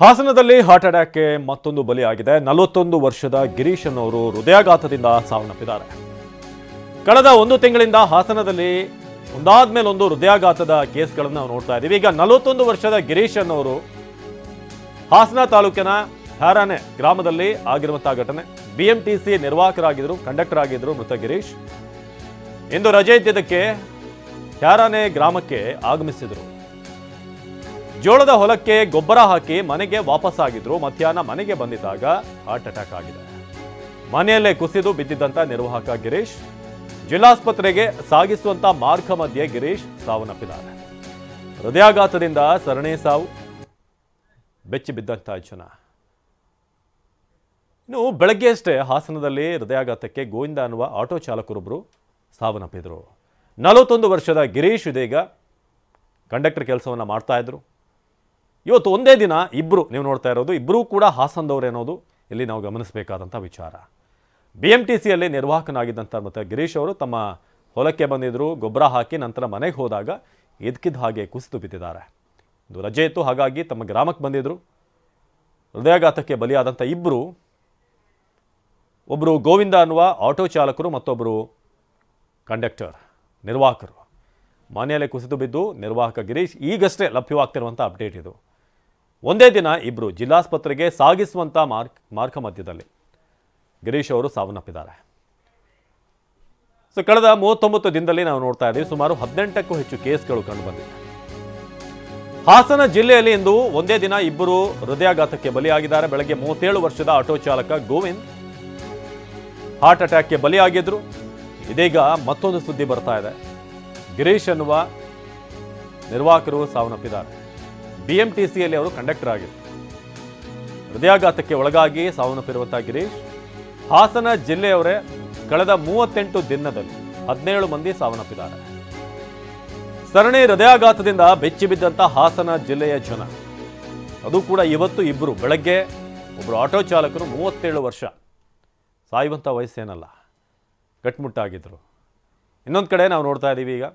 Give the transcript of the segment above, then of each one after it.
ಹಾಸನದಲ್ಲಿ ಹಾರ್ಟ್ ಅಟ್ಯಾಕ್ಗೆ ಮತ್ತೊಂದು ಬಲಿಯಾಗಿದೆ. 41 ವರ್ಷದ ಗಿರೀಶ್ ಅನ್ನೋರು ಹೃದಯಾಘಾತದಿಂದ ಸಾವನ್ನಪ್ಪಿದ್ದಾರೆ. ಕಳೆದ ಒಂದು ತಿಂಗಳಿಂದ ಹಾಸನದಲ್ಲಿ ಒಂದಾದ್ಮೇಲೆ ಒಂದು ಹೃದಯಾಘಾತದ ಕೇಸ್ಗಳನ್ನು ನಾವು ನೋಡ್ತಾ ಇದ್ದೀವಿ. ಈಗ 41 ವರ್ಷದ ಗಿರೀಶ್ ಅನ್ನೋರು ಹಾಸನ ತಾಲೂಕಿನ ಹಾರಾನೆ ಗ್ರಾಮದಲ್ಲಿ ಆಗಿರುವಂತಹ ಘಟನೆ. ಬಿಎಂಟಿಸಿ ನಿರ್ವಾಹಕರಾಗಿದ್ದರು, ಕಂಡಕ್ಟರ್ ಆಗಿದ್ದರು ಮೃತ ಗಿರೀಶ್. ಇಂದು ರಜೆ ಇದ್ದಿದ್ದಕ್ಕೆ ಹಾರಾನೆ ಗ್ರಾಮಕ್ಕೆ ಆಗಮಿಸಿದರು. ಜೋಳದ ಹೊಲಕ್ಕೆ ಗೊಬ್ಬರ ಹಾಕಿ ಮನೆಗೆ ವಾಪಸ್ಸಾಗಿದ್ರು. ಮಧ್ಯಾಹ್ನ ಮನೆಗೆ ಬಂದಿದ್ದಾಗ ಹಾರ್ಟ್ ಅಟ್ಯಾಕ್ ಆಗಿದೆ. ಮನೆಯಲ್ಲೇ ಕುಸಿದು ಬಿದ್ದಿದ್ದಂತ ನಿರ್ವಾಹಕ ಗಿರೀಶ್ ಜಿಲ್ಲಾಸ್ಪತ್ರೆಗೆ ಸಾಗಿಸುವಂತ ಮಾರ್ಗ ಮಧ್ಯೆ ಗಿರೀಶ್ ಸಾವನ್ನಪ್ಪಿದ್ದಾರೆ. ಹೃದಯಾಘಾತದಿಂದ ಸರಣಿ ಸಾವು, ಬೆಚ್ಚಿ ಬಿದ್ದಂತ ಜನ. ಇನ್ನು ಬೆಳಗ್ಗೆಯಷ್ಟೇ ಹಾಸನದಲ್ಲಿ ಹೃದಯಾಘಾತಕ್ಕೆ ಗೋವಿಂದ ಅನ್ನುವ ಆಟೋ ಚಾಲಕರೊಬ್ಬರು ಸಾವನ್ನಪ್ಪಿದ್ರು. 41 ವರ್ಷದ ಗಿರೀಶ್ ಇದೀಗ ಕಂಡಕ್ಟರ್ ಕೆಲಸವನ್ನು ಮಾಡ್ತಾ ಇದ್ರು. ಇವತ್ತು ಒಂದೇ ದಿನ ಇಬ್ಬರು, ನೀವು ನೋಡ್ತಾ ಇರೋದು ಇಬ್ಬರೂ ಕೂಡ ಹಾಸನದವ್ರು ಅನ್ನೋದು ಇಲ್ಲಿ ನಾವು ಗಮನಿಸಬೇಕಾದಂಥ ವಿಚಾರ. BMTCಯಲ್ಲಿ ನಿರ್ವಾಹಕನಾಗಿದ್ದಂಥ ಮತ್ತು ಗಿರೀಶ್ ಅವರು ತಮ್ಮ ಹೊಲಕ್ಕೆ ಬಂದಿದ್ದರು, ಗೊಬ್ಬರ ಹಾಕಿ ನಂತರ ಮನೆಗೆ ಹೋದಾಗ ಇದ್ಕಿದ್ದ ಹಾಗೆ ಕುಸಿದು ಬಿದ್ದಿದ್ದಾರೆ. ಇದು ರಜೆ ಇತ್ತು, ಹಾಗಾಗಿ ತಮ್ಮ ಗ್ರಾಮಕ್ಕೆ ಬಂದಿದ್ದರು. ಹೃದಯಾಘಾತಕ್ಕೆ ಬಲಿಯಾದಂಥ ಇಬ್ಬರು, ಒಬ್ಬರು ಗೋವಿಂದ ಅನ್ನುವ ಆಟೋ ಚಾಲಕರು, ಮತ್ತೊಬ್ಬರು ಕಂಡಕ್ಟರ್ ನಿರ್ವಾಹಕರು. ಮನೆಯಲ್ಲೇ ಕುಸಿದು ಬಿದ್ದು ನಿರ್ವಾಹಕ ಗಿರೀಶ್ ಈಗಷ್ಟೇ ಲಭ್ಯವಾಗ್ತಿರುವಂಥ ಅಪ್ಡೇಟ್ ಇದು. ಒಂದೇ ದಿನ ಇಬ್ಬರು ಜಿಲ್ಲಾಸ್ಪತ್ರೆಗೆ ಸಾಗಿಸುವಂಥ ಮಾರ್ಗ ಮಧ್ಯದಲ್ಲಿ ಗಿರೀಶ್ ಅವರು ಸಾವನ್ನಪ್ಪಿದ್ದಾರೆ. ಸೊ ಕಳೆದ 39 ದಿನದಲ್ಲಿ ನಾವು ನೋಡ್ತಾ ಇದ್ದೀವಿ ಸುಮಾರು 18ಕ್ಕೂ ಹೆಚ್ಚು ಕೇಸ್ಗಳು ಕಂಡುಬಂದಿವೆ. ಹಾಸನ ಜಿಲ್ಲೆಯಲ್ಲಿ ಇಂದು ಒಂದೇ ದಿನ ಇಬ್ಬರು ಹೃದಯಾಘಾತಕ್ಕೆ ಬಲಿಯಾಗಿದ್ದಾರೆ. ಬೆಳಗ್ಗೆ 37 ವರ್ಷದ ಆಟೋ ಚಾಲಕ ಗೋವಿಂದ್ ಹಾರ್ಟ್ ಅಟ್ಯಾಕ್ಗೆ ಬಲಿಯಾಗಿದ್ರು. ಇದೀಗ ಮತ್ತೊಂದು ಸುದ್ದಿ ಬರ್ತಾ ಇದೆ. ಗಿರೀಶ್ ಅನ್ನುವ ನಿರ್ವಾಹಕರು ಸಾವನ್ನಪ್ಪಿದ್ದಾರೆ. BMTCಯಲ್ಲಿ ಅವರು ಕಂಡಕ್ಟರ್ ಆಗಿದ್ದರು. ಹೃದಯಾಘಾತಕ್ಕೆ ಒಳಗಾಗಿ ಸಾವನ್ನಪ್ಪಿರುವಂತಹ ಗಿರೀಶ್ ಹಾಸನ ಜಿಲ್ಲೆಯವರೇ. ಕಳೆದ 38 ದಿನದಲ್ಲಿ 17 ಮಂದಿ ಸಾವನ್ನಪ್ಪಿದ್ದಾರೆ. ಸರಣಿ ಹೃದಯಾಘಾತದಿಂದ ಬೆಚ್ಚಿ ಬಿದ್ದಂಥ ಹಾಸನ ಜಿಲ್ಲೆಯ ಜನ. ಅದು ಕೂಡ ಇವತ್ತು ಇಬ್ಬರು, ಬೆಳಗ್ಗೆ ಒಬ್ಬರು ಆಟೋ ಚಾಲಕರು 37 ವರ್ಷ, ಸಾಯುವಂಥ ವಯಸ್ಸೇನಲ್ಲ, ಗಟ್ಮುಟ್ಟಾಗಿದ್ದರು. ಇನ್ನೊಂದು ಕಡೆ ನಾವು ನೋಡ್ತಾ ಇದ್ದೀವಿ ಈಗ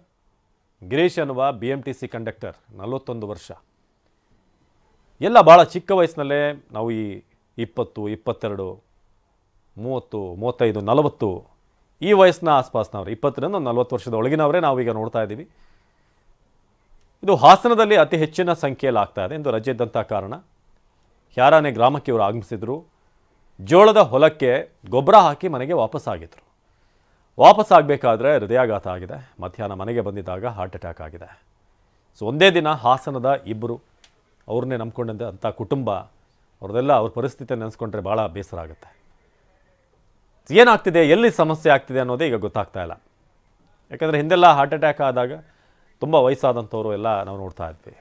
ಗಿರೀಶ್ ಅನ್ನುವ BMTC ಕಂಡಕ್ಟರ್ 41 ವರ್ಷ. ಎಲ್ಲ ಭಾಳ ಚಿಕ್ಕ ವಯಸ್ಸಿನಲ್ಲೇ ನಾವು ಈ 20, 22, 30, 35, 40 ಈ ವಯಸ್ಸಿನ ಆಸ್ಪಾಸ್ನವ್ರು, 20ರಿಂದ 40 ವರ್ಷದ ಒಳಗಿನವರೇ ನಾವೀಗ ನೋಡ್ತಾ ಇದ್ದೀವಿ. ಇದು ಹಾಸನದಲ್ಲಿ ಅತಿ ಹೆಚ್ಚಿನ ಸಂಖ್ಯೆಯಲ್ಲಿ ಆಗ್ತಾ ಇದೆ. ಇಂದು ರಜೆ ಇದ್ದಂಥ ಕಾರಣ ಹಾರಾನೆ ಗ್ರಾಮಕ್ಕೆ ಇವರು ಆಗಮಿಸಿದರು. ಜೋಳದ ಹೊಲಕ್ಕೆ ಗೊಬ್ಬರ ಹಾಕಿ ಮನೆಗೆ ವಾಪಸ್ಸಾಗಿದ್ದರು. ವಾಪಸ್ಸಾಗಬೇಕಾದ್ರೆ ಹೃದಯಾಘಾತ ಆಗಿದೆ. ಮಧ್ಯಾಹ್ನ ಮನೆಗೆ ಬಂದಿದ್ದಾಗ ಹಾರ್ಟ್ ಅಟ್ಯಾಕ್ ಆಗಿದೆ. ಸೊ ಒಂದೇ ದಿನ ಹಾಸನದ ಇಬ್ಬರು, ಅವ್ರನ್ನೇ ನಂಬ್ಕೊಂಡಂಥ ಕುಟುಂಬ, ಅವ್ರದ್ದೆಲ್ಲ ಅವ್ರ ಪರಿಸ್ಥಿತಿ ನೆನೆಸ್ಕೊಂಡ್ರೆ ಭಾಳ ಬೇಸರ ಆಗುತ್ತೆ. ಏನಾಗ್ತಿದೆ, ಎಲ್ಲಿ ಸಮಸ್ಯೆ ಆಗ್ತಿದೆ ಅನ್ನೋದೇ ಈಗ ಗೊತ್ತಾಗ್ತಾ ಇಲ್ಲ. ಯಾಕಂದರೆ ಹಿಂದೆಲ್ಲ ಹಾರ್ಟ್ ಅಟ್ಯಾಕ್ ಆದಾಗ ತುಂಬ ವಯಸ್ಸಾದಂಥವ್ರು ಎಲ್ಲ ನಾವು ನೋಡ್ತಾ ಇದ್ವಿ.